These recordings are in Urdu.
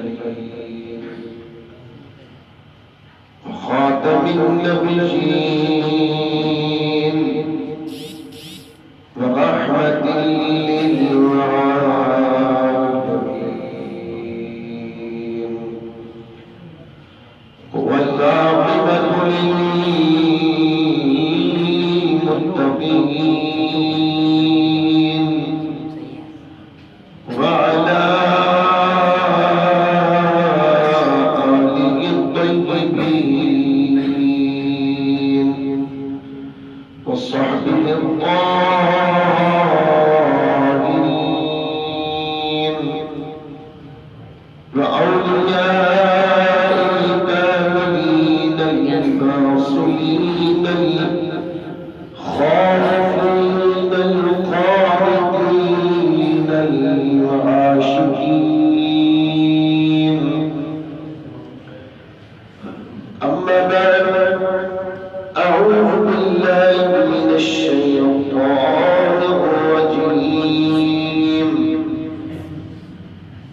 المرسلين خاتم النبيين ورحمة للعالمين والعاقبة للمتقين وعلى آله الطيبين وصحبه الطاهرين وأولياء الكاملين المعصومين الخالقين القانتين العاشقين أما بعد أعوذ بالله من الشيطان الرجيم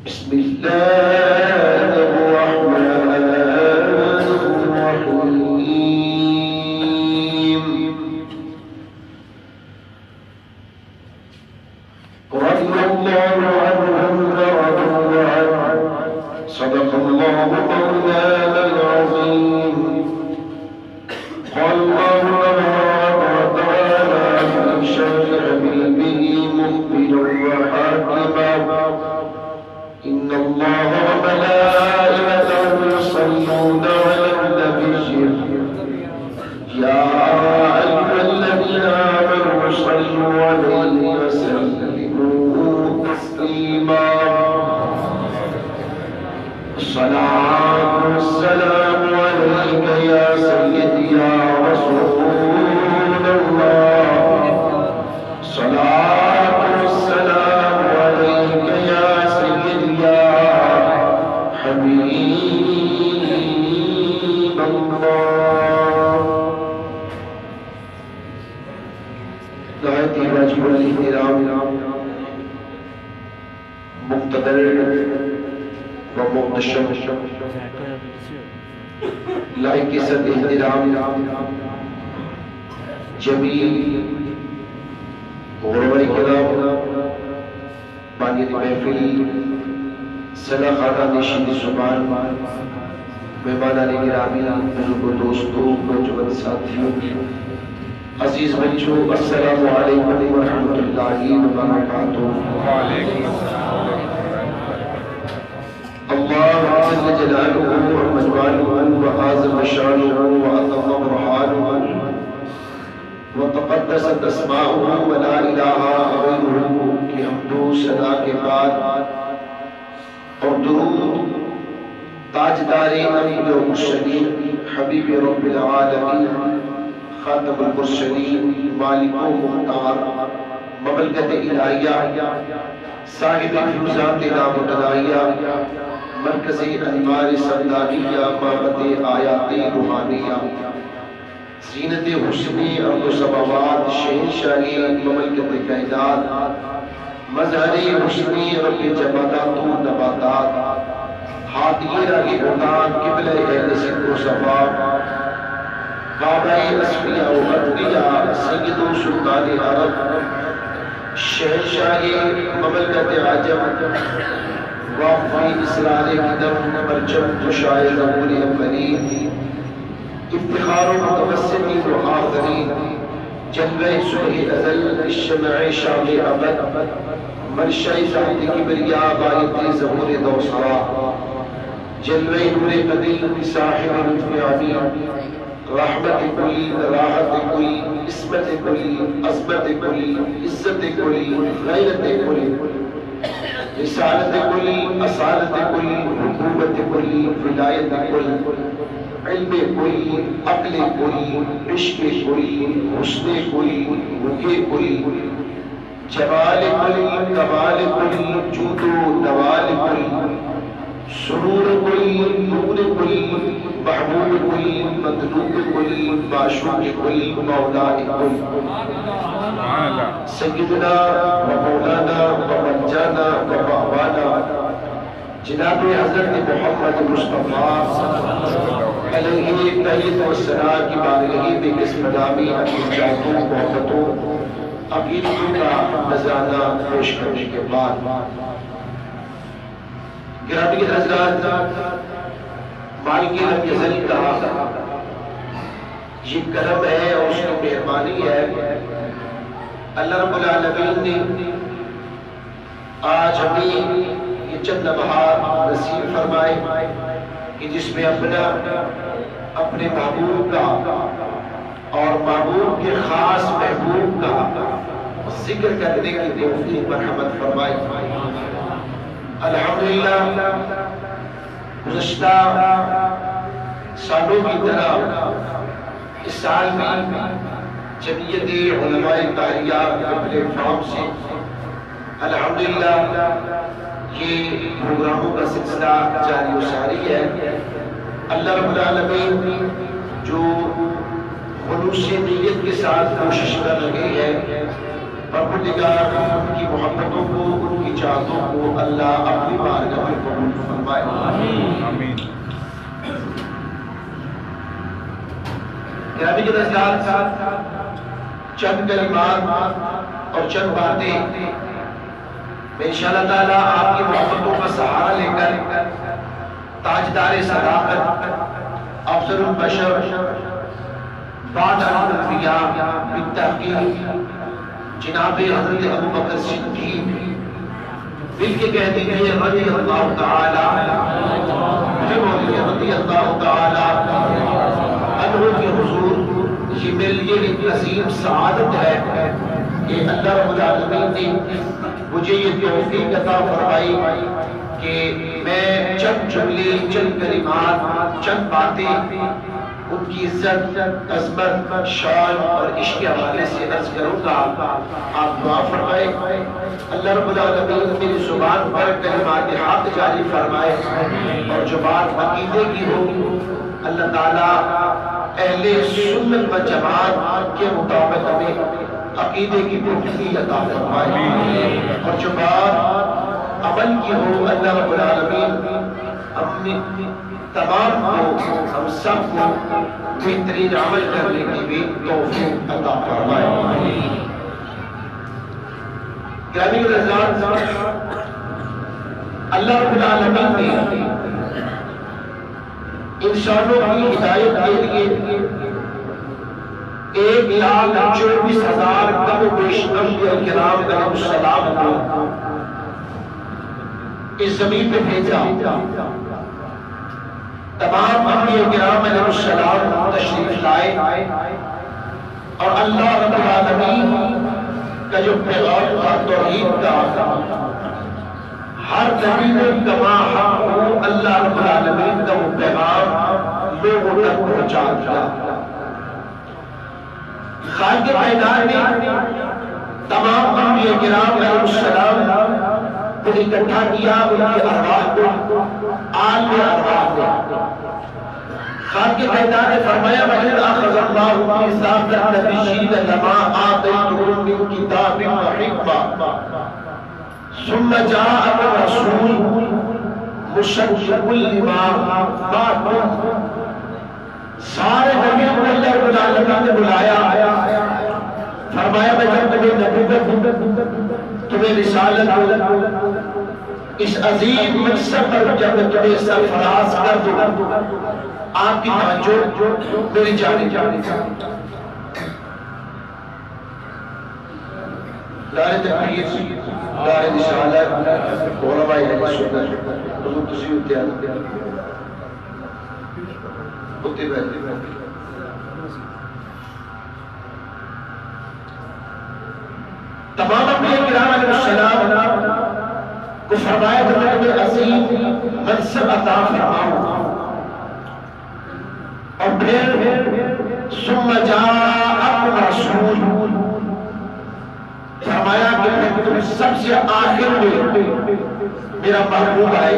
بسم الله الرحمن الرحيم رضي الله عنهم ورضوا عنه صدق الله مولانا العظيم قال الله تعالى في شرع حبيبه مخبرا وحاكما إن الله وملائكته يصلون على النبي يا أيها الذين آمنوا صلوا عليه وسلموا تسليما الصلاة والسلام عليك يا سيدي يا رسول الله صلاة والسلام عليك يا سيدي يا حبيب الله دعائتي واجب الاحترام مقتدر ومحتشم لائق صد احترام جمیل غرور کرام بانیت محفل صدا خاتہ نشین زبان مہمانان گرامی بزرگوں دوستوں نوجوان ساتھیوں عزیز بچوں السلام علیکم ورحمۃ اللہ وبرکاتہ وعلیکم السلام اللہ جل جلالہ ومجدہ وعظم شانہ وعظم برہانہ وتقدست اسماؤہ ولا الہ غیرہ کی حمد و ثنا کے بعد اور درود تاجدار انبیاء و مرسلین حبیب رب العالمین خاتم المرسلین مالک و مختار مملکت الہیہ صاحب فیوزات نامتناہیہ مرکز انوار سمدانیہ محبت آیات روحانیہ زینت حسنی ارض و سماوات شہنشاہی مملکت کائنات مظہر حسنی رب جمادات و نباتات ہادی راہ ہدات قبلہ اہل صدق و صفا کعبہ اسفیاء و ادویاء سید و سلطان عرب شہنشاہی مملکت عجم وافی اسرار قدم پرچم کشائے ظہور اولین افتخار و متوسطین و آخرین جلوہ صبح ازل الشمع شام ابد مرشع زہد کبریاء بایت ظہور دوسرا جلوہ نور قدیم صاحب لطف عمیم رحمت کلی راحت کلی عصمت کلی عظمت کلی عزت کلی غیرت کلی رسالت کلی اصالت کلی حکومت کلی ولایت کلی علم کلی عقل کلی عشق کلی حسن کلی رخ کلی جمال کلی کمال کلی جود و نوال کلی سرور کلی نور کلی محبوب کلی مطلوب کلی معشوق کلی مولا کلی سیدنا و مولانا و منجانا و بابانا جناب حضرت محمد مصطفیٰ علیہ تحیت و سنات کی بارگاہ میں اس مدامی عقیدتوں محبتوں عقیدتوں کا نذرانہ پیش کرنے کے بعد گرامی حضرات، مالک رب یزل کا یہ کرم ہے اور اس کی مہربانی ہے، اللہ رب العالمین نے آج ہمیں یہ چند لمحات نصیب فرمائے کہ جس میں اپنے محبوب کا اور محبوب کے خاص محبوب کا ذکر کرنے کی توفیق مرحمت فرمائی۔ الحمدللہ گزشتہ سالوں کی طرح اس سال میں جمعیت علماء طاہریہ کے پلیٹ فارم سے الحمدللہ یہ پروگراموں کا سلسلہ جاری و ساری ہے۔ اللہ رب العالمین جو خلوص نیت کے ساتھ کوشش کر رہے ہیں، پروردگار ان کی محبتوں کو، ان کی چاہتوں کو اللہ اپنی بارگاہ میں قبول فرمائے۔ آمین۔ گرامی کے حضرات، چند کلمات اور چند باتیں میں انشاءاللہ تعالیٰ آپ کی محبتوں کا سہارا لے کر تاجدار صداقت افضل البشر بعد الانبیاء بالتحقیق جناب حضرت ابوبکر صدیق دل کے کہتے ہیں رضی اللہ تعالی رضی اللہ تعالی عنہ کے حضور، یہ میرے لیے ایک عظیم سعادت ہے کہ اللہ رب العالمین نے مجھے یہ توفیق عطا فرمائی کہ میں چند جملے، چند کلمات، چند باتیں ان کی عزت، عظمت، شان اور عشق کے حوالے سے عرض کروں گا۔ آپ دعا فرمائے اللہ رب العالمین میری زبان پر کلمات حق جاری فرمائے، اور جو بات عقیدے کی ہو اللہ تعالیٰ اہل سنت و جماعت کے مطابق ہمیں عقیدے کی پختگی عطا فرمائے، اور جو بات عمل کی ہو اللہ رب العالمین اپنے تمام کو، ہم سب کو بہترین عمل کرنے کی بھی توفیق عطا فرمائے۔ گرامی حضرات، اللہ رب العالمین نے انسانوں کی ہدایت کے لیے 1,24,000 کم و بیش انبیاء کرام علیہ السلام کو اس زمین پہ بھیجا۔ تمام انبیاء کرام علیہ السلام تشریف لائے، اور اللہ رب العالمین کا جو پیغام تھا توحید کا، ہر نبی نے کما حق ہو اللہ رب العالمین کا وہ پیغام لوگوں تک پہنچا دیا۔ خالق کائنات نے تمام انبیاء کرام علیہ السلام کو اکٹھا کیا، ان کی ارواح کو، عالم ارواح کو۔ خالق کائنات نے فرمایا وَإِذْ أَخَذَ اللَّهُ مِيثَاقَ النَّبِيِّينَ لَمَا آتَيْتُكُم مِّن كِتَابٍ وَحِكْمَةٍ ثُمَّ جَاءَكُمْ رَسُولٌ مُصَدِّقٌ لِّمَا مَعَكُمْ۔ سارے نبیوں کو اللہ رب العالمین نے بلایا، فرمایا میں جب تمہیں نبوت، تمہیں رسالت، اس عظیم منصب پر جب میں تمہیں سرفراز کر دوں، آپ کی توجہ میری جانب۔ دار تحریر، دار رسالت، علماء سنت، حضور تشریف ہوتے بیٹھے تمام انبیاء کرام علیہ السلام کو فرمایا کہ میں تمہیں عظیم منصب عطا فرماؤں، اور پھر ثم جاءکم رسول، فرمایا کہ میں تم سب سے آخر میں میرا محبوب آئے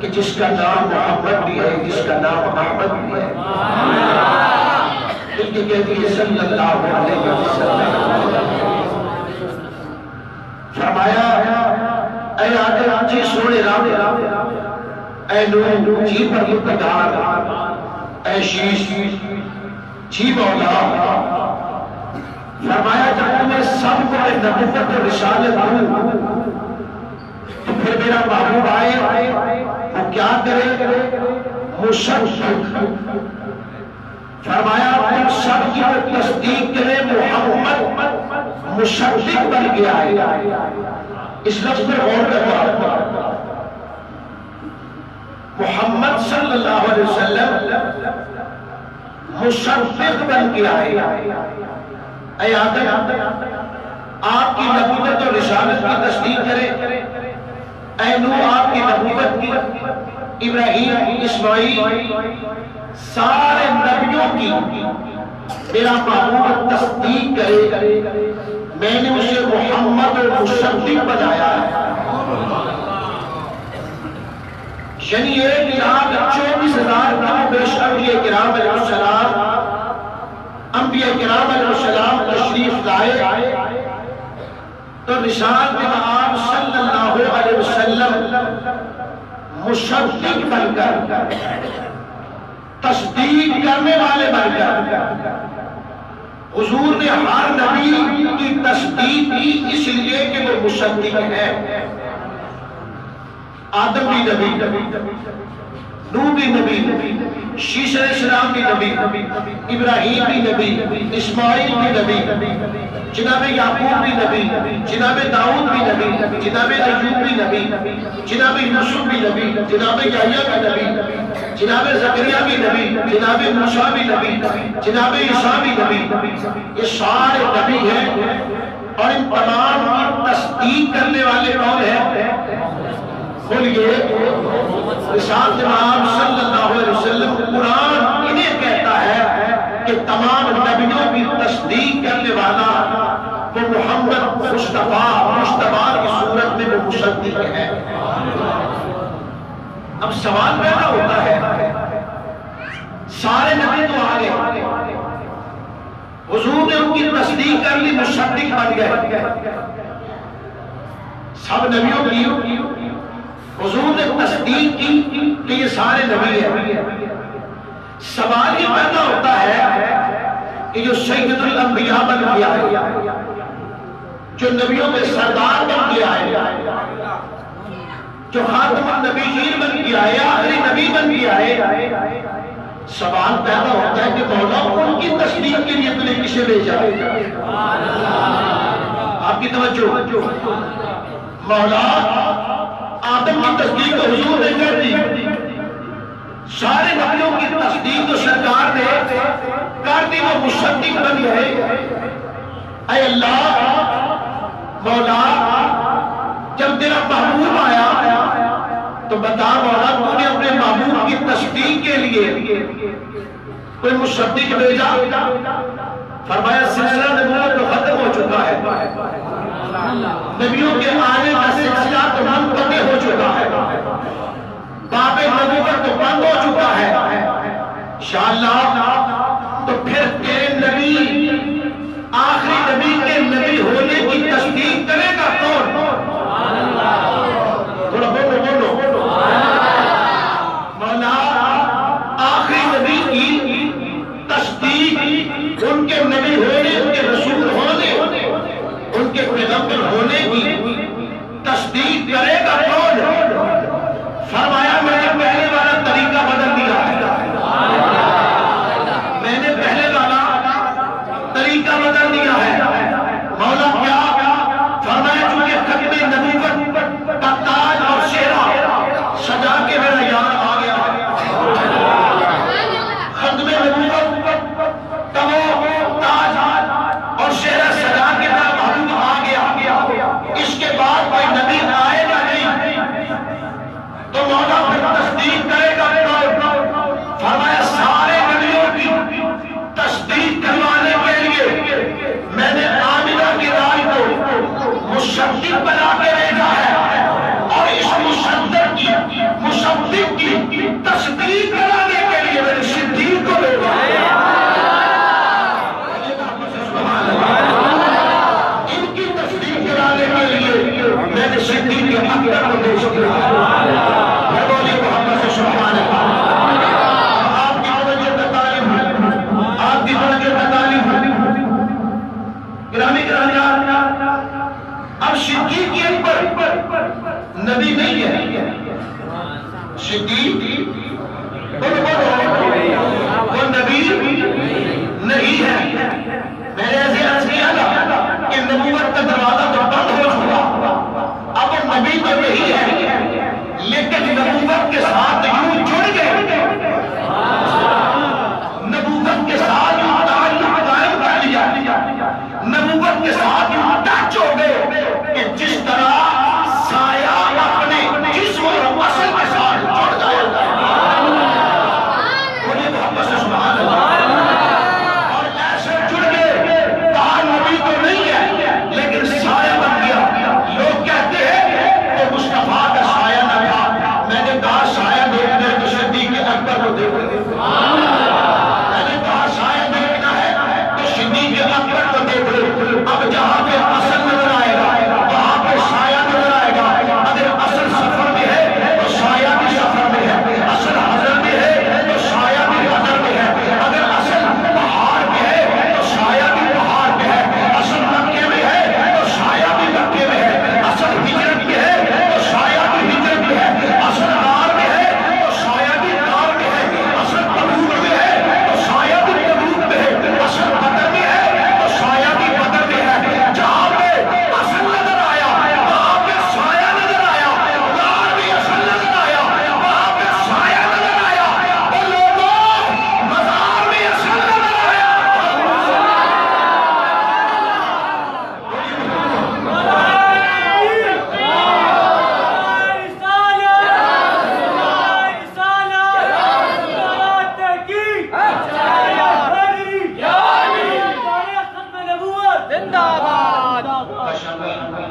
کہ جس کا نام محمد بھی ہے، جس کا نام احمد بھی ہے، ان کی کہتی ہے صلی اللہ علیہ وسلم۔ فرمایا اے آدم جی سونے رام اے نور جی پر مقدار اے شیش جی مولا فرمایا جب میں سب کو نبوت و رسالت دوں تو پھر میرا محبوب آئے وہ کیا کرے مشفق فرمایا تم سب کی تصدیق کرے محمد مشفق بن گیا ہے اس لفظ پر غور کرنا محمد صلی اللہ علیہ وسلم مشفق بن گیا ہے اے آدم آپ کی نبوت اور رسالت کی تصدیق کرے اے نوح آپ کی نبوت کی ابراہیم اسماعیل سارے نبیوں کی میرا محبوب تصدیق کرے میں نے اسے محمد اور مشفق بنایا ہے یعنی 1,24,000 نبی بے شک انبیاء کرام علیہ السلام انبیاء کرام علیہ السلام تشریف لائے تو رسالت آپ صلی اللہ علیہ وسلم مشفق بن کر تصدیق کرنے والے بن کر حضور نے ہر نبی کی تصدیق کی اس لیے کہ وہ مشفق ہے آدم بھی نبی نوح بھی نبی شیش علیہ السلام بھی نبی ابراہیم بھی نبی اسماعیل بھی نبی جناب یعقوب بھی نبی جناب داؤد بھی نبی جناب ایوب بھی نبی جناب یوسف بھی نبی جناب یحییٰ بھی نبی جناب زکریا بھی نبی جناب موسیٰ بھی نبی جناب عیسیٰ بھی نبی یہ سارے نبی ہیں اور ان تمام کی تصدیق کرنے والے کون ہیں بولیے رسالت امام صلی اللہ علیہ وسلم قرآن انہیں کہتا ہے کہ تمام نبیوں کی تصدیق کرنے والا وہ محمد مصطفیٰ کی صورت میں وہ مصدق ہے اب سوال پیدا ہوتا ہے سارے نبی تو آگے حضور نے ان کی تصدیق کر لی مصدق بن گئے سب نبیوں کی حضور نے تصدیق کی کہ یہ سارے نبی ہیں سوال یہ پیدا ہوتا ہے کہ جو سید الانبیاء بن گیا ہے جو نبیوں میں سردار بن گیا ہے جو خاتم النبیین بن گیا ہے آخری نبی بن گیا ہے سوال پیدا ہوتا ہے کہ مولا ان کی تصدیق کے لیے تمہیں کسے بھیجا آپ کی توجہ مولا آدم کی تصدیق تو حضور نے کر دی سارے نبیوں کی تصدیق تو سرکار نے کر دی وہ مصدق بن گئے اے اللہ مولا جب تیرا محبوب آیا تو بتا مولا تو نے اپنے محبوب کی تصدیق کے لیے کوئی مصدق بھیجا فرمایا سلسلہ نبوت تو ختم ہو چکا ہے نبیوں کے آنے کا سلسلہ تو منقطع ہو چکا ہے باب نبوت تو بند ہو چکا ہے انشاءاللہ تو پھر تیرے نبی آخری نبی کے نبی ہونے کی تصدیق کرے گا کون تھوڑا بولو مولا آخری نبی کی تصدیق ان کے نبی ہونے ان کے رسول ہونے ان کے پیغمبر ہونے کی تصدیق اللہ کو پیش کیا ہے بولیے محمد سے سبحان اللہ آپ کی توجہ کا تعلیم آپ کی توجہ کا تعلیم گرامی گرامی اب صدیق اکبر نبی نہیں ہے صدیق وہ نبی نہیں ہے میں نے ایسے عرض کیا تھا کہ نبوت کا دروازہ تو بند ہو چکا اب وہ نبی تو نہیں ہے لیکن نبوت کے ساتھ یوں جڑ گئے نبوت کے ساتھ یوں تعلق قائم کر لیا نبوت کے ساتھ یوں ٹچ ہو گئے کہ جس طرح سایہ اپنے جسم اور اصل کے ساتھ جڑ جائے بولیے محمد سے سبحان اللہ اور ایسے جڑ گئے کہا نبی تو نہیں ہے لیکن سایہ بن گیا لوگ کہتے ہیں کہ مصطفیٰ کا سایہ نہ تھا میں نے کہا سایہ دیکھنا ہے تو صدیق اکبر کو دیکھ لیں میں نے کہا سایہ دیکھنا ہے تو صدیق اکبر کو دیکھ لیں اب جہاں پہ اصل نظر آئے گا وہاں پہ سایہ نظر آئے گا اگر اصل سفر میں ہے تو سایہ بھی سفر میں ہے اصل حضر میں ہے تو سایہ بھی حضر میں ہے اگر اصل پہاڑ میں ہے تو سایہ بھی پہاڑ میں ہے اصل مکے میں ہے تو سایہ بھی مکے میں ہے اصل ہجرت میں ہے تو سایہ بھی ہجرت میں ہے اصل غار میں ہے تو سایہ بھی غار میں ہے اصل تبوک میں ہے تو سایہ بھی تبوک میں ہے اصل بدر میں ہے تو سایہ بھی بدر میں ہے جہاں پہ اصل نظر آیا وہاں پہ سایہ نظر آیا غار بھی اصل نظر آیا وہاں پہ سایہ نظر آیا اور لوگوں مزار بھی اصل نظر آیا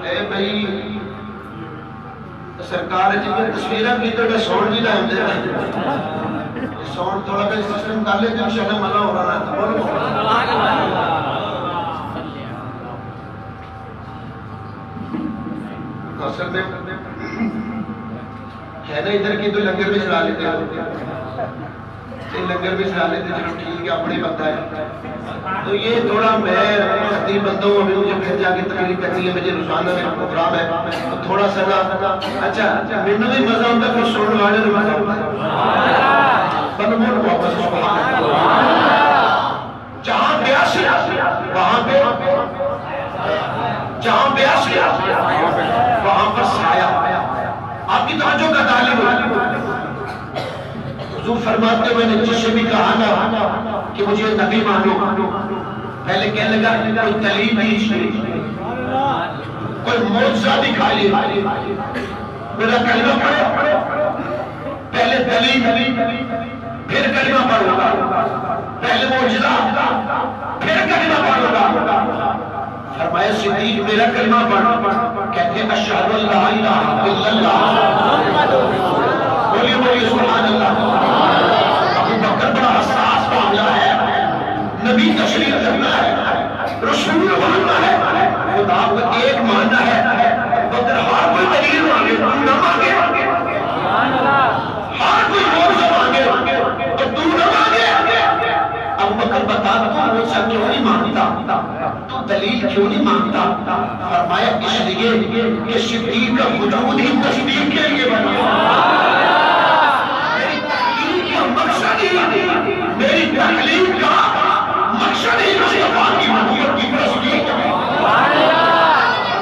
اے بھائی سرکار جی میں تصویرہ کی تو میں سوڑ جی رہے ہیں سوڑ تھوڑا بے سسٹم کر لے جب شہر ملا ہو رہا تھا بولو اصل میں ہے نا ادھر کی تو لنگر بھی چلا لیتے ہیں لنگر بھی چلا لیتے چلو ٹھیک ہے اپنے بندہ ہے تو یہ تھوڑا میں خطیب بندہ ہوں ابھی مجھے پھر جا کے تقریر کرنی ہے مجھے روزانہ میرا پروگرام ہے تو تھوڑا سا اچھا میں بھی مزہ ہوتا ہے پھر سوڑ والے نے مزہ ہوتا ہے بنمون واپس سبحان اللہ جہاں بیاسی وہاں پہ جہاں بیاسی وہاں پر سایہ آپ کی توجہ کا تعلیم حضور فرماتے ہوئے نے جس سے بھی کہا نا کہ مجھے نبی مانو پہلے کہنے لگا کوئی دلیل دیجیے کوئی معجزہ دکھائیے میرا کلمہ پڑھو پہلے دلیل پھر کلمہ پڑھو گا پہلے معجزہ پھر کلمہ پڑھو گا فرمایا صدیق میرا کلمہ پڑھو کہتے ہیں اشہد اللہ الہ الا اللہ بولیے بولیے سبحان اللہ ابو بکر بڑا حساس معاملہ ہے نبی تشریف کرنا ہے رسول بننا ہے خدا کو ایک ماننا ہے مگر ہر کوئی دلیل مانگے تو نہ مانگے ہر کوئی معجزہ مانگے تو تو نہ مانگے ابو بکر بتا تو معجزہ کیوں نہیں مانگتا تو دلیل کیوں نہیں مانگتا فرمایا اس لیے کہ صدیق کا وجود ہی تصدیق کے لیے بنا میری تکلیف کا مقصد ہی مصطفیٰ کی محبت کی تصدیق ہے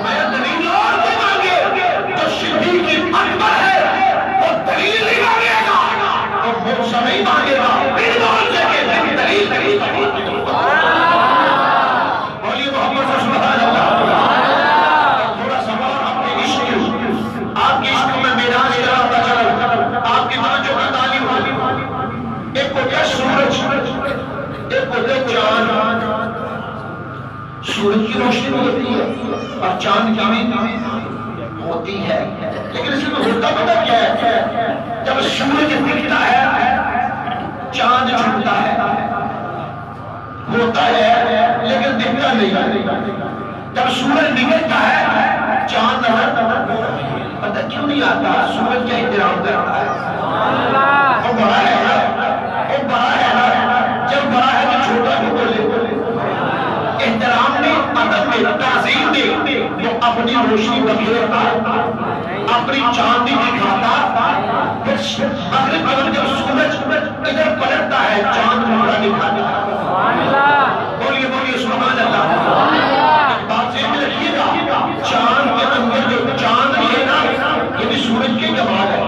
میں دلیل اور نہیں مانگے تو صدیق اکبر ہے وہ دلیل نہیں مانگے گا وہ معجزہ نہیں مانگے گا پھر معجزے کے دلیل بولیے محمد سے سبحان اللہ تھوڑا سا اپنے عشق آپ کے عشق میں معراج کراتا چلا آپ کی توجہ کا تعلیم ایک کو کیا سورج ایک کو کیا چاند سورج کی روشنی ہوتی ہے اور چاند کی ہوتی ہے لیکن اس میں ہوتا پتہ کیا ہے جب سورج دکھتا ہے چاند چھپتا ہے ہوتا ہے لیکن دکھتا نہیں جب سورج نکلتا ہے چاند پتہ کیوں نہیں آتا؟ سورج کا احترام کرتا ہے، وہ بڑا ہے نا، وہ بڑا ہے نا، جب بڑا ہے تو چھوٹا بھی بولے، احترام میں، ادب میں، تعظیم میں وہ اپنی روشنی بکھیرتا، اپنی چاندی دکھاتا، مغرب اگر جب سورج ادھر پلٹتا ہے چاند مغرب دکھاتا ہے، بولیے بولیے سبحان اللہ۔ بات سے بھی رکھیے گا، چاند کے اندر جو چاند ہے نا یہ بھی سورج کے جمال ہے،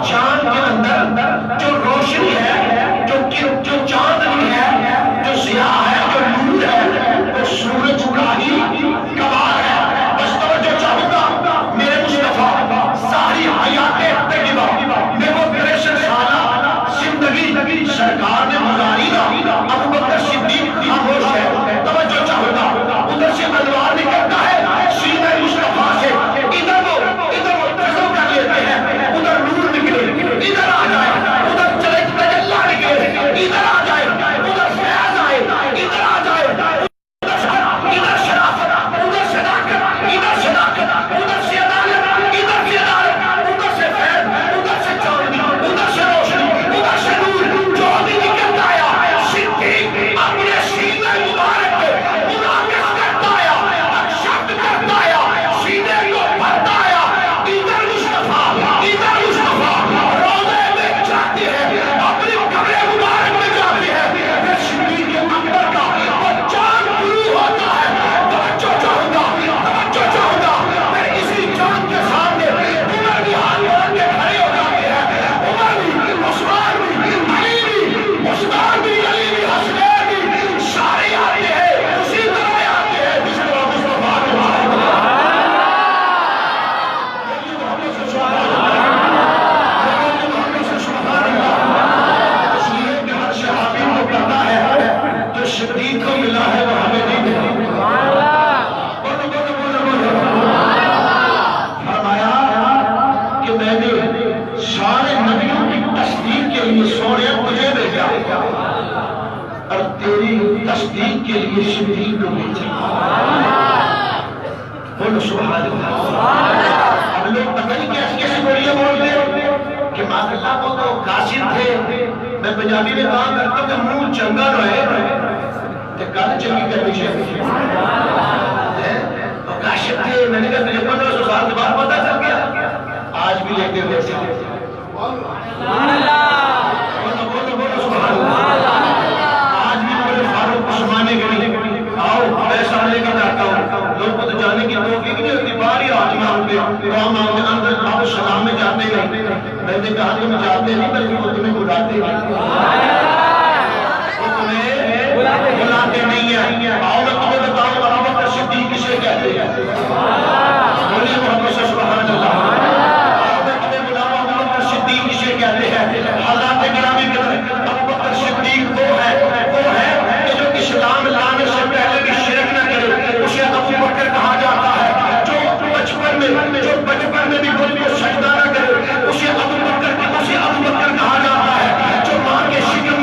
چاند کے اندر جو روشنی ہے، جو چاندنی ہے، جو ضیاء ہے، جو نور ہے، وہ سورج کا ہی کمال ہے۔ بس توجہ چاہوں گا، میرے مصطفیٰ ساری حیات طیبہ میں وہ 63 سالہ زندگی سرکار نے گزاری نا، ابو بکر صدیق خاموش ہے، توجہ چاہوں گا، ادھر سے انوار نکلتا ہے سینہ مصطفیٰ سے، ادھر وہ تجزیہ کر لیتے ہیں، ادھر نور نکلے، ادھر آ جائے، ادھر چلے تجلی نکلے، ادھر آ جائے، ادھر فیض آئے، ادھر آ جائے، ادھر شرافت، ادھر صداقت، ادھر صداقت، ادھر سے عدالت، ادھر سے عدالت، ادھر سے فیض، ادھر سے چاندنی، ادھر سے روشنی، ادھر سے نور، جو بھی نکلتا آیا صدیق اپنے سینے مبارک کو منعکس کرتا آیا، اکشف کرتا آیا، سینے کو بھرتا آیا، ادھر مصطفیٰ، ادھر مصطفیٰ روضے میں جاتی ہے، اپنی قبر مبارک میں جاتی ہے، پھر صدیق اکبر کا وہ چاند طلوع ہوتا ہے، توجہ چاہوں گا، توجہ چاہوں گا، پھر اسی چاند کے سامنے عمر بھی ہاتھ جوڑ کے کھڑے ہو جاتے ہیں، عمر بھی، عثمان بھی، علی بھی، عثمان بھی، علی بھی، حسنین بھی، سارے آتے ہیں، اسی طرح آتے ہیں جس طرح مصطفیٰ کے بارے میں۔ محمد سے سبحان اللہ، محمد سے سبحان اللہ، اس لیے کہ ہر صحابی کو پتا ہے جو صدیق کو ملا ہے وہ ہمیں نہیں ملا۔ بولو بولو بولو بولو، فرمایا کہ میں نے سارے نبیوں کی تصدیق کے لیے سونے تجھے بھیجا اور تیری تصدیق کے لیے صدیق کو بھیجا۔ بولو سبحان اللہ۔ اب لوگ پتہ نہیں کیسے کیسے بولیے بول رہے کہ ماشاءاللہ وہ تو قاصد تھے، میں پنجابی میں کہا کرتا ہوں کہ منہ چنگا رہے کہ گل چنگی کرنی چاہیے، وہ قاصد تھے، میں نے کہا تجھے 1500 سال کے بعد پتہ چل گیا، آج بھی لیتے ہوئے سبحان اللہ، بولو بولو سبحان اللہ۔ آج بھی بولے فاروق عثمانے کے لیے آؤ پیسہ لے کر جاتا ہوں، لوگ کو تو جانے کی توفیق نہیں ہوتی، باہر ہی آج مانگتے دعا مانگتے، اندر آپ سلام میں جاتے نہیں، میں نے کہا تم جاتے نہیں بلکہ وہ تمہیں بلاتے نہیں، وہ تمہیں بلاتے نہیں ہیں۔ آؤ میں تمہیں بتاؤں ابو بکر صدیق کسے کہتے ہیں، بولیے محمد سے سبحان اللہ۔ آؤ میں تمہیں بتاؤں ابو بکر صدیق کسے کہتے ہیں۔ حضرات گرامی ابو بکر صدیق وہ ہے کہ جو اسلام لانے سے پہلے بھی شرک نہ کرے، اسے ابو بکر کہا جاتا ہے۔ جو بچپن میں بھی کوئی کو سجدہ نہ کرے، اسے ابو بکر کہا جاتا ہے۔ جو ماں کے شکم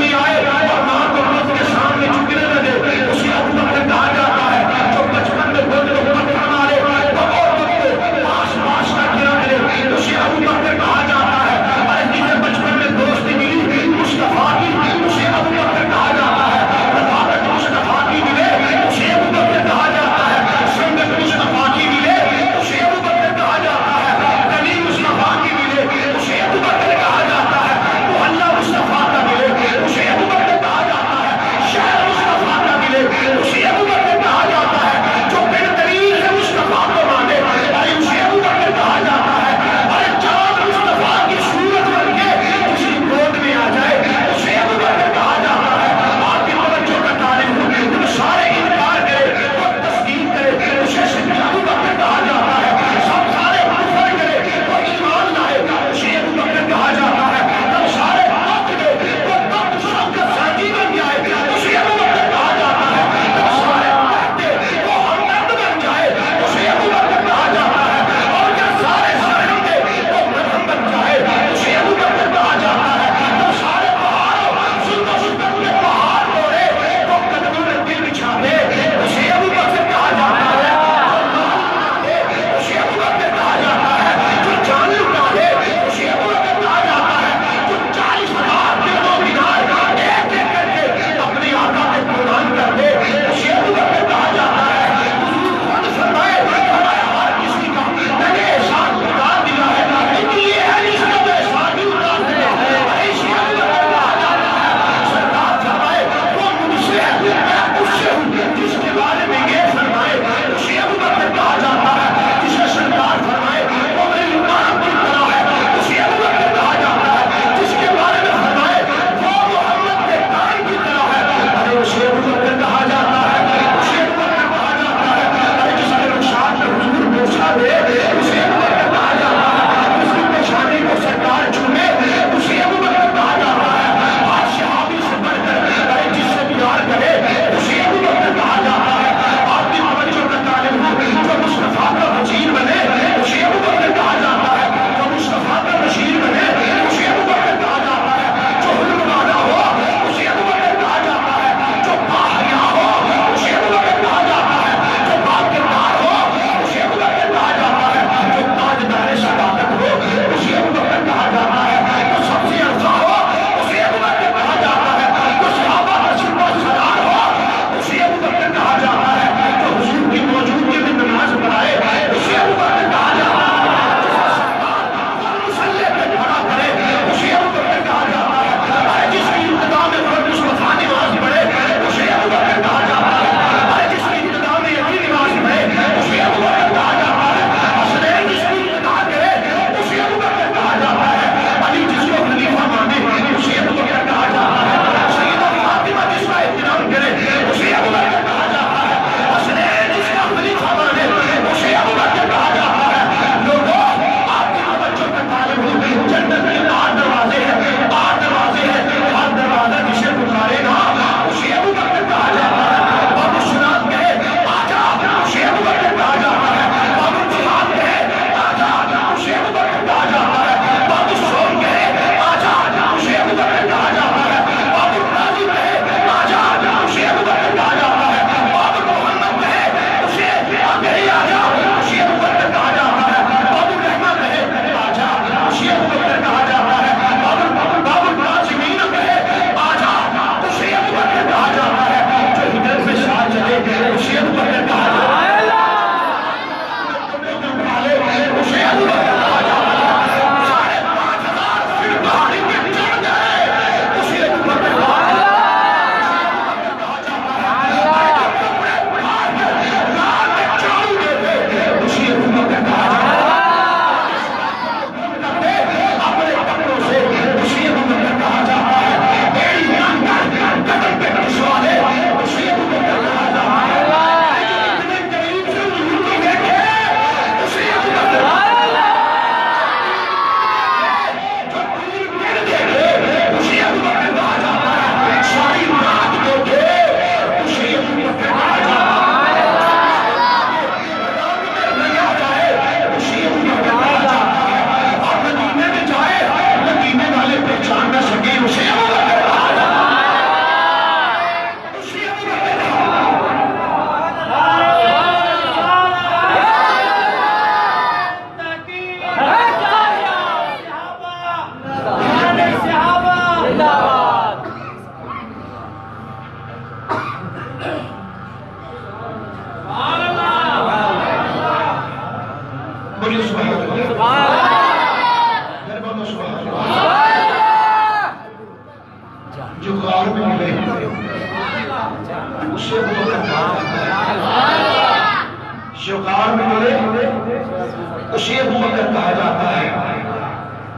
کہا جاتا ہے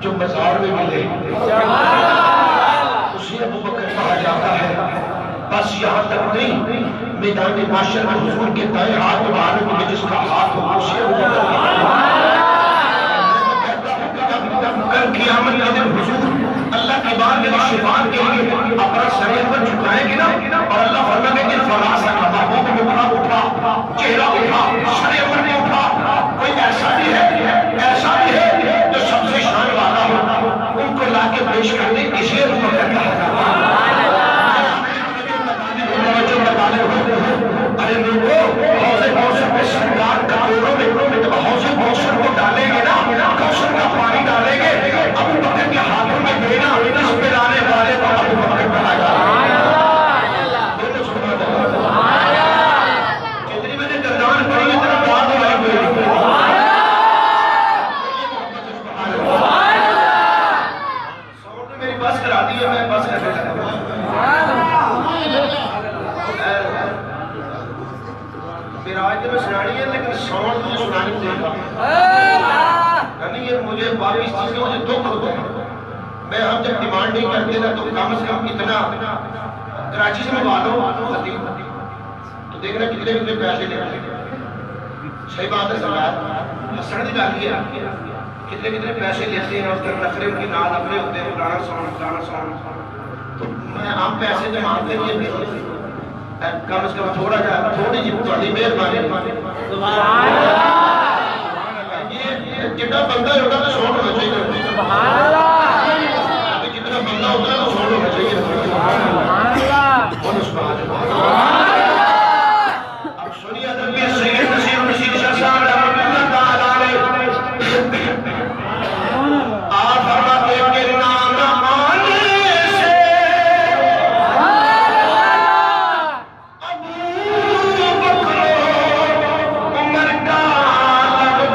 جو مزار میں ملے اسے ابو بکر کہا جاتا ہے. بس یہاں تک نہیں، میدان معاشر میں حضور کے دائیں ہاتھ مبارک میں جس کا ہاتھ ہو اسے ابو بکر کہا جاتا ہے. کل قیامت کے دن حضور اللہ کی بار میں شفاعت کے لیے اپنا سر پر جھکائیں گے نا، اور اللہ فرمائے گا کہ فراسا کا محبوب مکھا اٹھا، چہرہ اٹھا، سر پر نہیں اٹھا. کوئی ایسا بھی ہے جو سب سے شان والا ہو، ان کو لا کے پیش کرنے اسے ابو بکر کہا جاتا ہے. ارے لوگوں، حوض کوثر پہ سرکار کروڑوں میں جب حوض کوثر کو ڈالیں گے نا، کوثر کا پانی ڈالیں گے، ابو بکر کے ہاتھوں میں دینا، اس پہ لانے والے کو ابو بکر کہا جاتا ہے. جتنی میں نے گردان پڑی ہے اتنا بات ہو رہی ہے. ساؤنڈ نے میری بس کرا دی ہے، میں بس کرنے لگا. میراج میں سنانی ہے لیکن ساؤنڈ مجھے سنانی دے گا. یعنی یہ مجھے باقی چیزیں مجھے دکھ ہوتا ہے. میں ہم جب ڈیمانڈ نہیں کرتے نا تو کم سے کم اتنا کراچی سے منگوا لو تو دیکھنا کتنے پیسے لیتے ہیں. صحیح بات ہے سرکار، ہسن کی گل ہے کتنے پیسے لیتے ہیں. اس کے نخرے ان کی نال اپنے ہوتے ہیں گانا ساؤنڈ. تو میں عام پیسے جمع کے لیے کم از کم تھوڑا جا تھوڑی جی تھوڑی مہربانی. جتنا بندہ ہوتا ہے ساؤنڈ ہونا چاہیے. جتنا بندہ ہوتا ہے ساؤنڈ ہونا چاہیے. اب سنیے حضرت سید نصیر رشید شاہ صاحب رحمۃ اللہ تعالی علیہ آپ فرماتے ہیں کہ نام آنے سے ابو بکر عمر کا لقب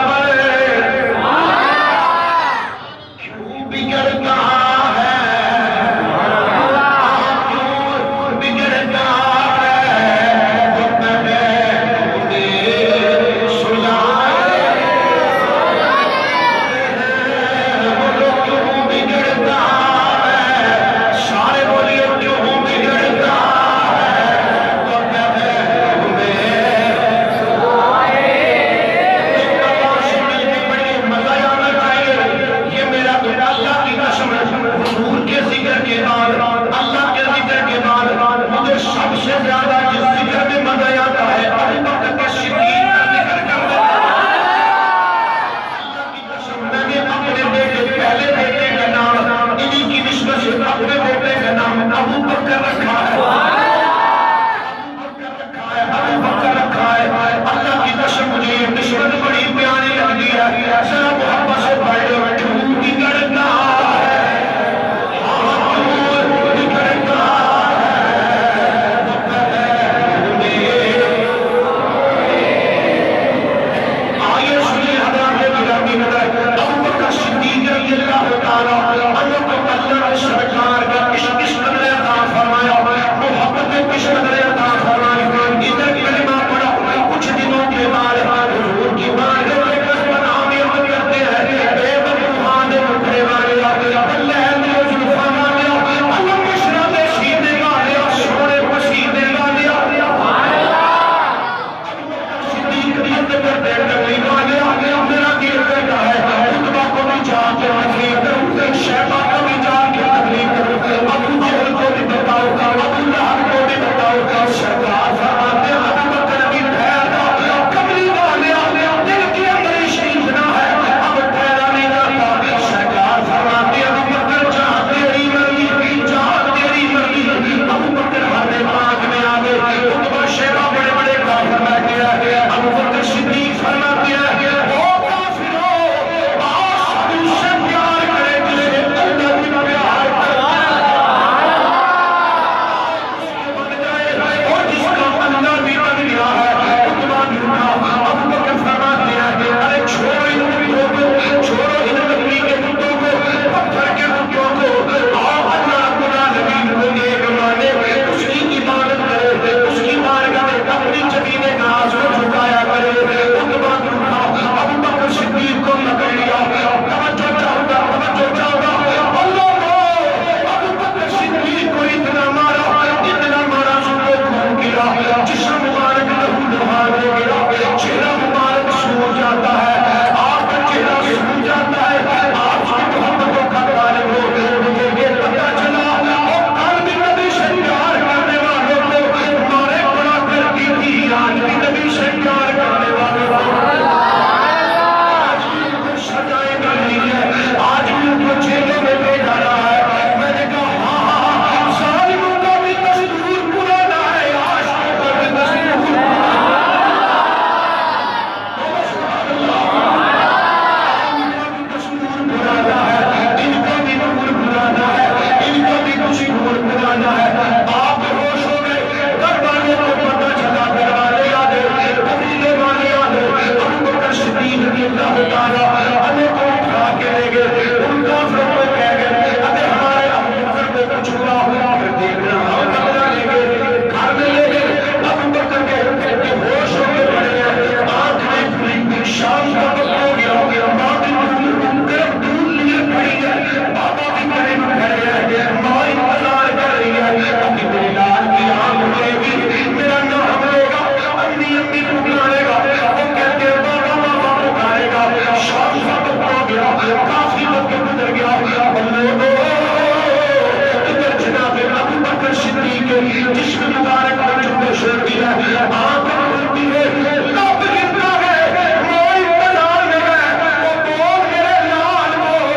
ادھر جناب ابو بکر صدیق جسم مبارک کو جملے چھوڑ دیا آنکھ کھلتی ہے لب گرتا ہے موئی بلال ہے وہ بول میرے لال بول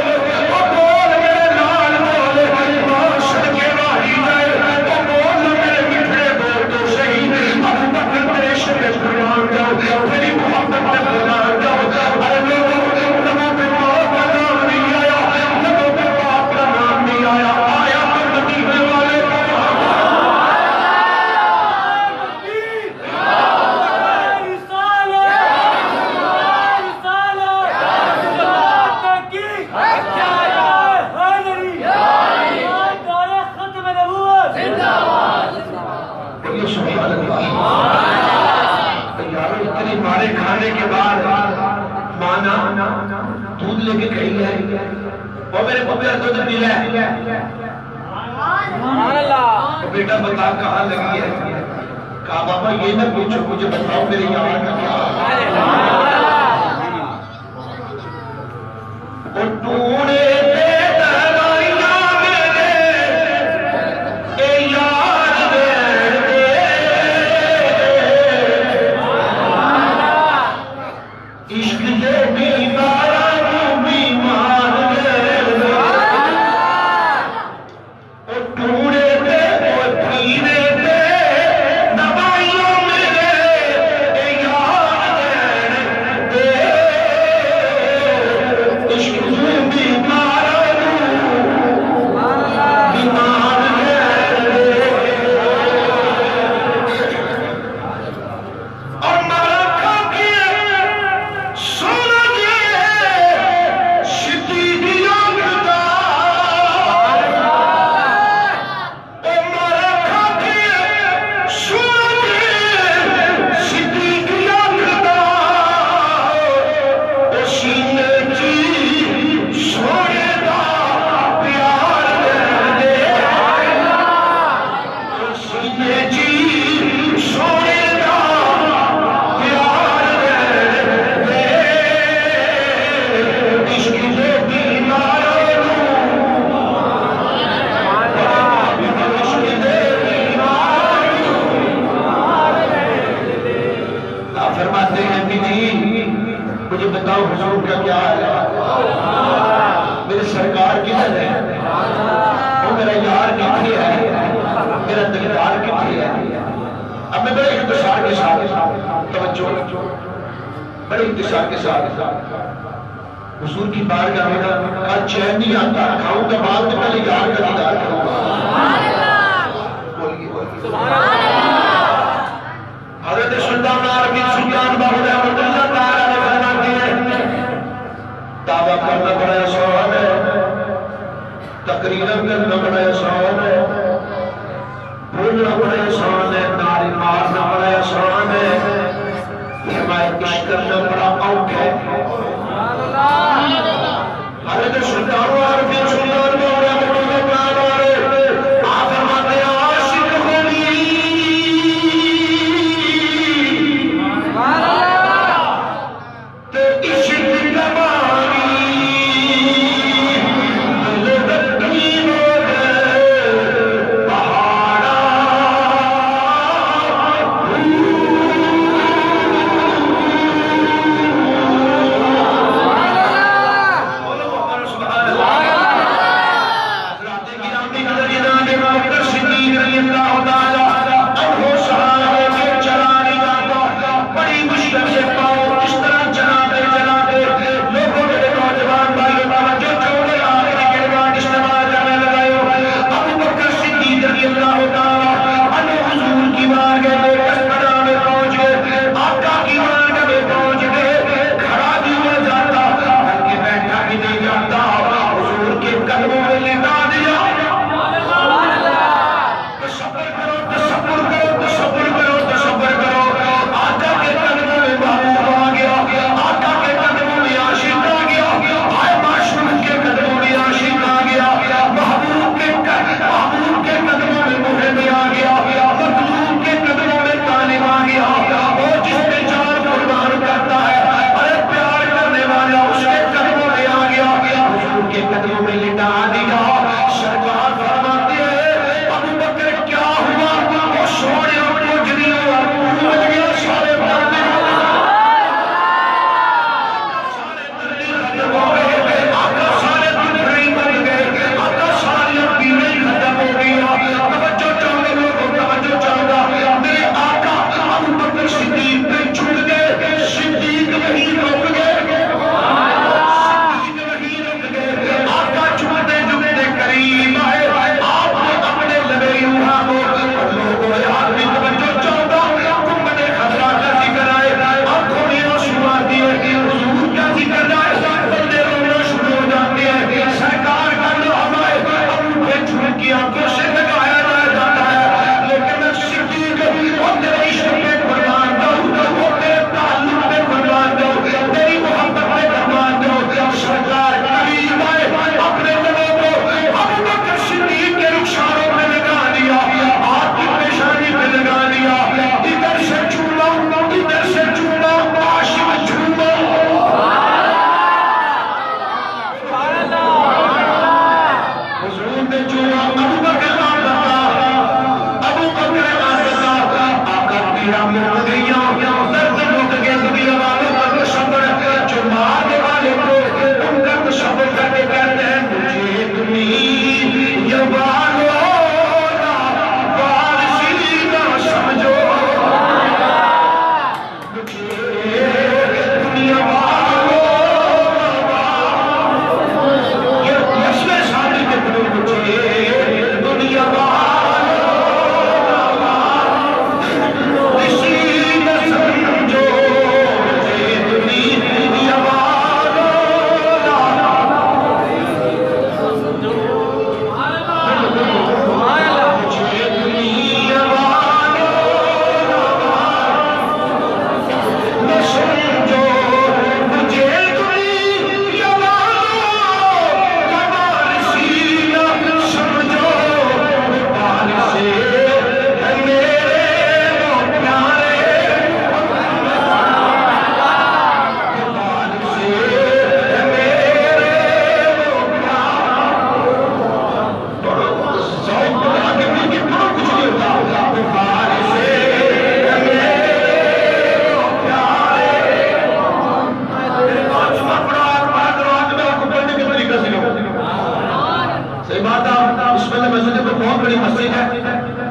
وہ بول میرے لال بول معاشر کے واہی جائے وہ بول میرے مٹھڑے بول تو صحیح ابو بکر تیرے شکر قربان جاؤ تیری محبت میں قربان جاؤ ارے لوگوں لبوں پہ موت کا نام نہیں آیا لبوں پہ باپ کا نام نہیں آیا آیا تو مدینے والے مارے کھانے کے بعد مانا دودھ لے کے کہیں ہے وہ میرے پپے دودھ ملا ہے بیٹا بتا کہاں لگی ہے کہا بابا یہ نہ پوچھو مجھے بتاؤ میرے یار کا کیا اور ٹوڑے بڑے انتشار کے ساتھ حضور کی بارگاہ میں کہا چین نہیں آتا کھاؤں گا بعد میں پہلے یار کا دیدار کروں گا حضرت سلطان عربی سلطان باہو رحمت اللہ تعالیٰ نے فرماتے ہیں دعویٰ کرنا بڑا آسان ہے تقریرا کرنا بڑا آسان ہے بولنا بڑا آسان ہے نعرے مارنا بڑا آسان ہے حمایت کرنا بڑا اوکھ ہے حضرت سلطان عربی سلطان باہو رحمت اللہ تعالیٰ آپ فرماتے ہیں عاشق ہوئی تو عشق کمائی لڑکی پہاڑا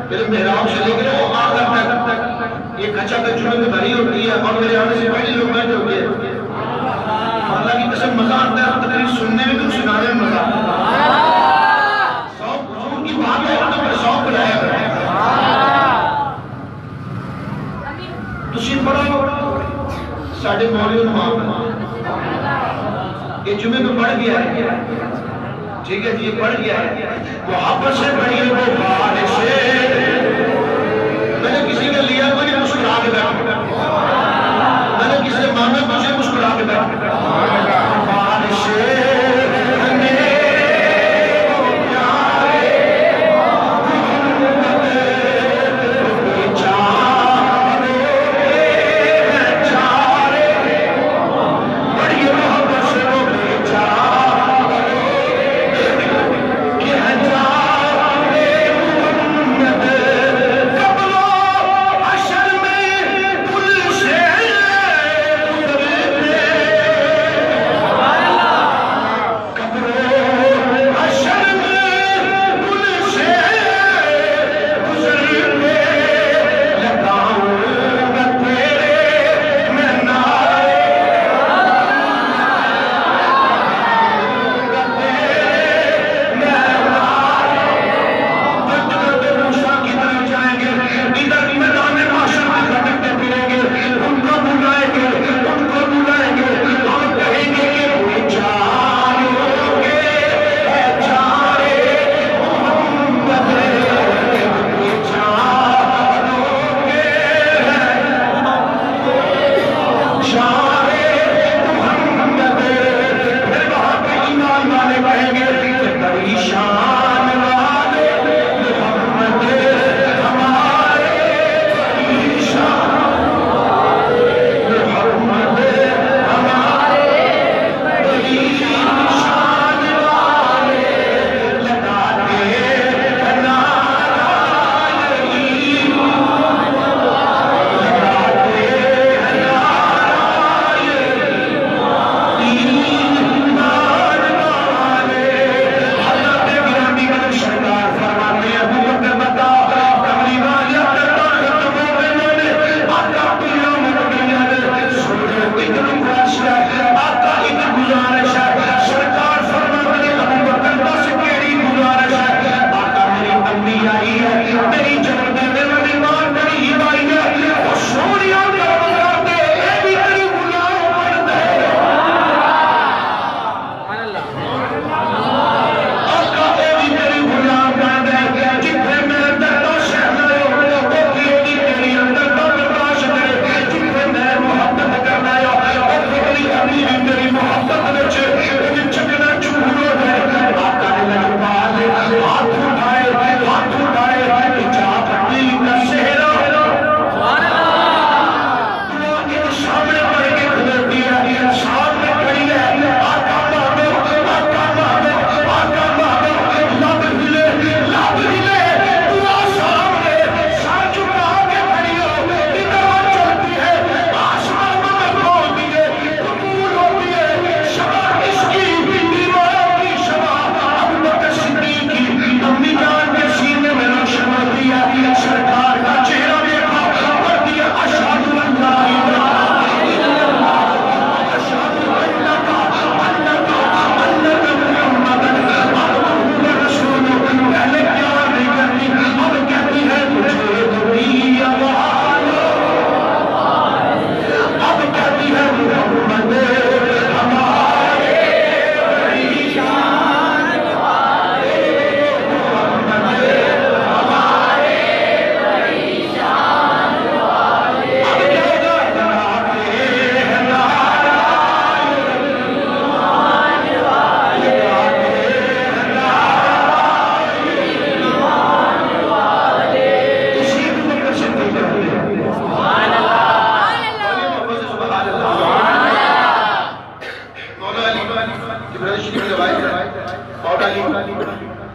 میرے محراب سے لے کر وہ آخر تک یہ کچا کا جمعے میں بھری ہوتی ہے اور میرے آنے سے پہلے لوگ بیٹھے ہوتے ہیں. اللہ کی قسم مزہ آتا ہے تقریر سننے میں تو سنانے میں مزہ آتا ہے. سوق حضور کی بات ہے تو میں سوق بنایا کرتا ہے. تسی پڑھو ساڑھے مولیوں نماز یہ جمعے میں پڑھ گیا ہے. ٹھیک ہے یہ پڑھ گیا ہے. محبت سے پڑھیے وہ بارشیں. میں نے کسی کا لیا کوئی مسکرا کے بیٹھ. میں نے کسی نے مانگا مجھے مسکرا کے بیٹھ. بارشیں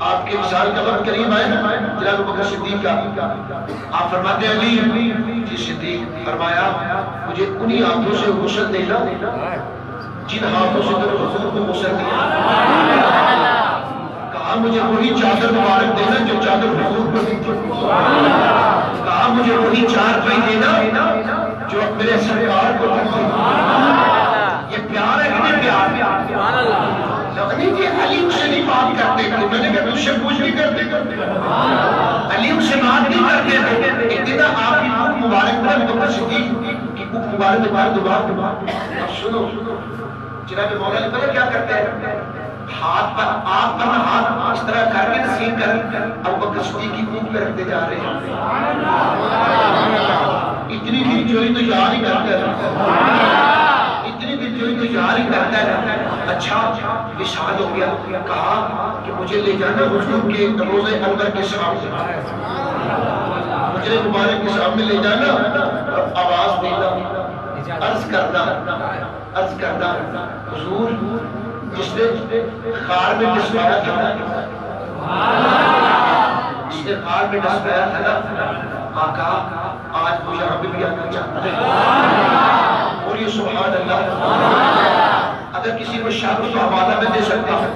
آپ کے وصال کا وقت قریب آئے جناب ابو بکر صدیق کا. آپ فرماتے ہیں علی جی صدیق فرمایا مجھے انہی ہاتھوں سے غسل دینا جن ہاتھوں سے تم حضور کو غسل دیا. کہا مجھے وہی چادر مبارک دینا جو چادر حضور کو دی تھی. علی سے نہیں بات کرتے تھے. میں نے کہا تجھ سے پوچھ نہیں کرتے. علی سے بات نہیں کرتے تھے. ایک دن آپ کی منہ مبارک پر ابوبکر صدیق کی منہ مبارک دوبارہ اب سنو جناب مولا علی پتہ کیا کرتے ہیں؟ ہاتھ پر آپ پر ہاتھ اس طرح کر کے نصیب کر ابوبکر صدیق کی منہ پہ رکھتے جا رہے ہیں. اتنی دل جوئی تو یار ہی کرتا ہے. اتنی دل جوئی تو یار ہی کرتا ہے. اچھا ارشاد ہو گیا کہا کہ مجھے لے جانا حضور کے روضہ انور کے سامنے. مجھے مبارک کے سامنے لے جانا اور آواز دینا عرض کرنا حضور جس نے خار میں ڈسوایا تھا نا آقا آج وہ یہاں پہ بھی آنا چاہتا ہے. اور یہ سبحان اللہ اگر کسی کو شک ہو تو حوالہ میں دے سکتا ہوں.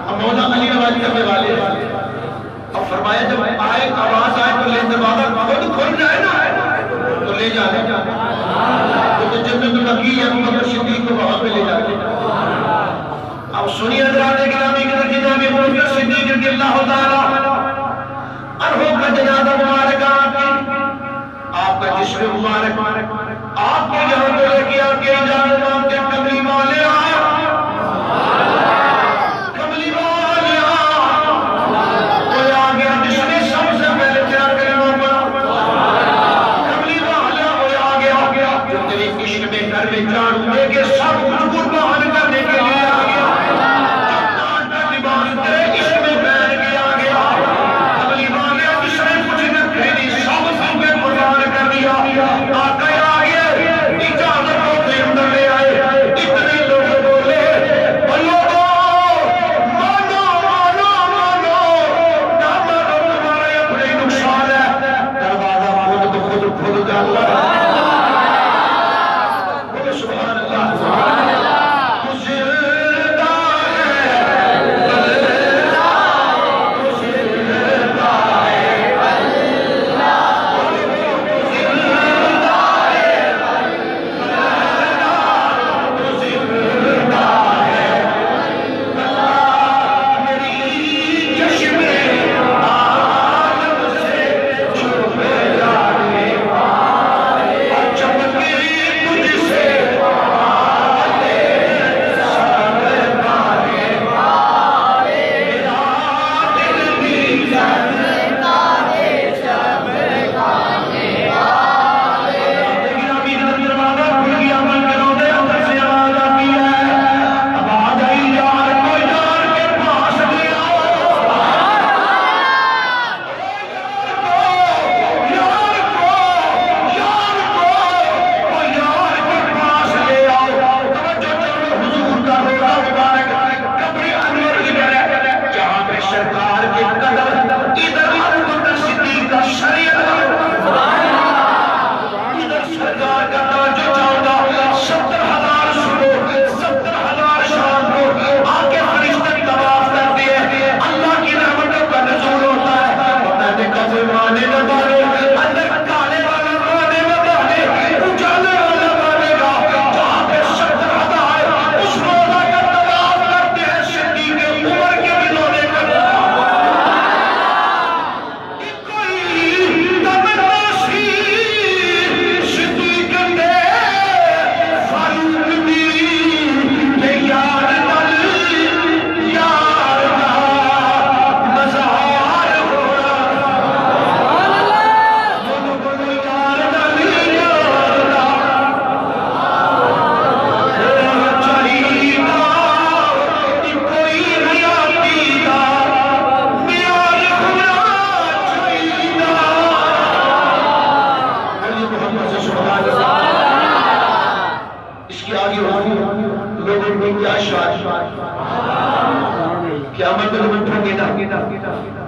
اب مولا علی آواز کرنے والے اور فرمایا جب آئے آواز آئے تو لے دروازہ خود کھل جائے نا تو لے جانے تو جنت الوکیل ابوبکر صدیق کو وہاں پہ لے جانے. اب سنیے حضرات گرامی کہ جناب ابوبکر صدیق رضی اللہ تعالی عنہ کا جنازہ مبارک آپ کا جسم مبارک آپ کو یہاں پہ لے کے آ کے اجازت مانگتے کملی والے آیا کوئی آ گیا جس نے سب سے پہلے کیا کلمہ پڑھا. کملی والا کوئی آ گیا جو تیرے عشق میں گھر میں جان دے کے سب کچھ قربان کرنے کے لیے آ گیا.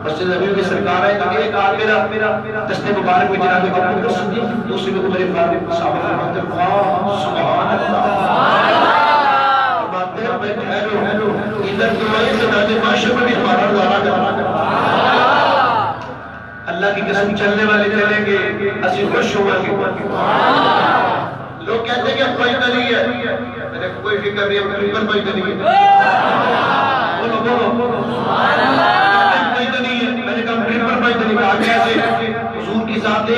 مسجد نبی کی سرکار ہے کہ ایک آدمی دستے مبارک میں جناب ابوبکر صدیق دوسرے کو عمر فاروق صاحب فرماتے ہیں سبحان اللہ فرماتے ہیں میں ٹھہرو ادھر تمہاری زندگی معاشرے میں بھی ہمارا گزارا کرنا اللہ کی قسم چلنے والے چلیں گے اسی خوش ہوا گے. لوگ کہتے ہیں کہ فائدہ نہیں ہے میں نے کوئی فکر نہیں ہے پر کوئی نہیں ہے بولو بولو کوئی نہیں ہے میں نے کہا پر کوئی نہیں ہے آگے ایسے حضور کی ذات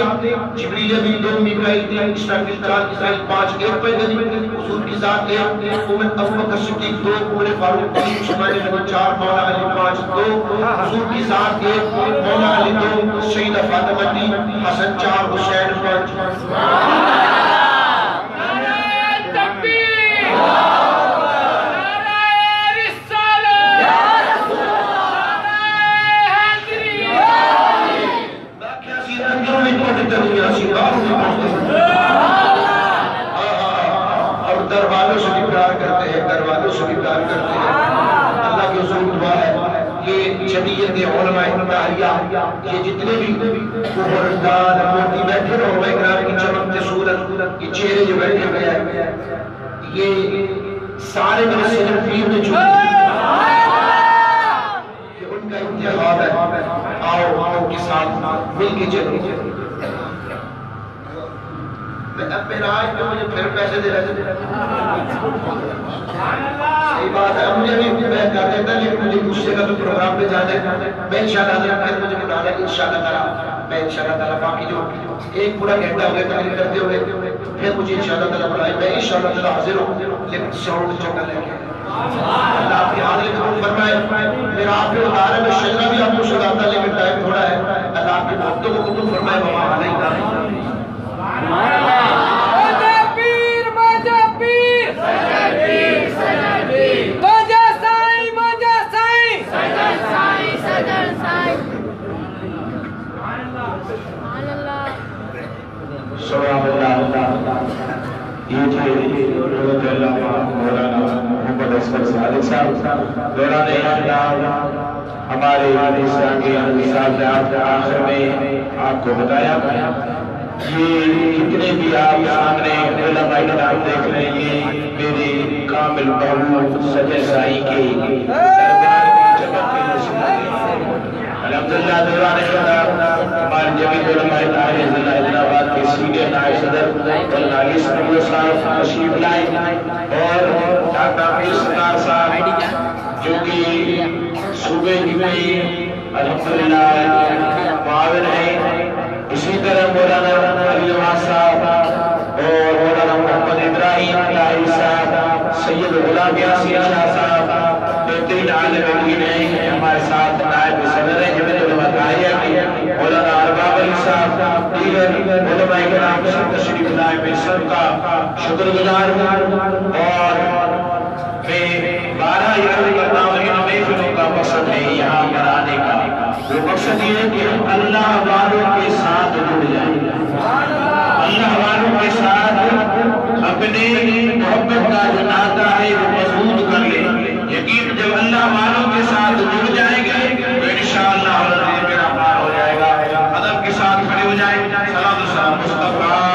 جبریل امین 2 میکائیل 3 اسرافیل 4 اسرائیل 5 ایک کوئی نہیں حضور کی ذات ابو بکر صدیق 2 عمر فاروق 3 عثمان غنی 4 مولا علی 5 2 حضور کی ذات مولا علی 2 سیدہ فاطمہ 3 حسن 4 حسین 5 سبحان اور در والوں سے بھی پیار کرتے ہیں در والوں سے بھی پیار کرتے ہیں اللہ کی حضور دعا ہے کہ جمعیت علماء اتحادیہ یہ جتنے بھی کفردان موتی بیٹھے رہو علماء اکرام کی چمکتے صورت یہ چہرے جو بیٹھے ہوئے ہیں یہ سارے میرے صدر پیر میں چھوٹے یہ ان کا انتخاب ہے آؤ کے ساتھ مل کے چلو اب میرا آج میں مجھے پھر پیسے دے رہے تھے صحیح بات ہے اب مجھے بھی میں کر دیتا لیکن مجھے غصے کا تو پروگرام پہ جانا ہے میں انشاءاللہ پھر مجھے بتانا ہے انشاءاللہ تعالیٰ میں انشاءاللہ تعالیٰ باقی جو ایک پورا گھنٹہ ہوئے تقریر کرتے ہوئے پھر مجھے انشاءاللہ تعالیٰ بڑھائے میں انشاءاللہ تعالیٰ حاضر ہوں لیکن سروڑ چکر لے کے اللہ آپ کی حاضر قبول فرمائے میرا آپ کے ادارے میں شجرہ بھی آپ کو سناتا لیکن ٹائم تھوڑا ہے اللہ آپ کی محبتوں کو قبول فرمائے وہاں علیہ سبحان اللہ یہ تھے حضرت علامہ مولانا محمد اصغر صادق صاحب دوران اعلان ہمارے اسلامی صاحب نے آخر میں آپ کو بتایا یہ کتنے بھی آپ سامنے علماء کرام دیکھ رہے ہیں یہ میرے کامل بہو سجے سائی کے دربار کی جگہ کے رسول الحمدللہ دوران اعلان ہمارے جمعیت علماء حیدرآباد کے سینئر نائب صدر مولانا علی سنور صاحب تشریف لائے اور ڈاکٹر امیر ستار صاحب جو کہ صوبے کی الحمدللہ معاون ہیں اسی طرح مولانا علی نواز صاحب اور مولانا محمد ابراہیم طاہر صاحب سید غلام یاسین شاہ صاحب بہترین عالم دین ہیں ہمارے ساتھ نائب صدر ہیں جمعیت علماء داعیہ مولانا ارباب علی صاحب دیگر علماء کرام تشریف لائے میں سب کا شکر گزار ہوں اور میں 12 عرض کرتا ہوں ان محفلوں کا مقصد ہے یہاں پر آنے کا وہ مقصد یہ ہے کہ اللہ والوں کے ساتھ جڑ جائیں اللہ والوں کے ساتھ اپنے محبت کا جو ناطہ ہے وہ مضبوط کر لیں یقین جب اللہ والوں کے ساتھ جڑ جائیں گے تو انشاءاللہ میرا پار ہو جائے گا ادب کے ساتھ کھڑے ہو جائیں صلوات و سلام مصطفیٰ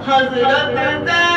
حضرت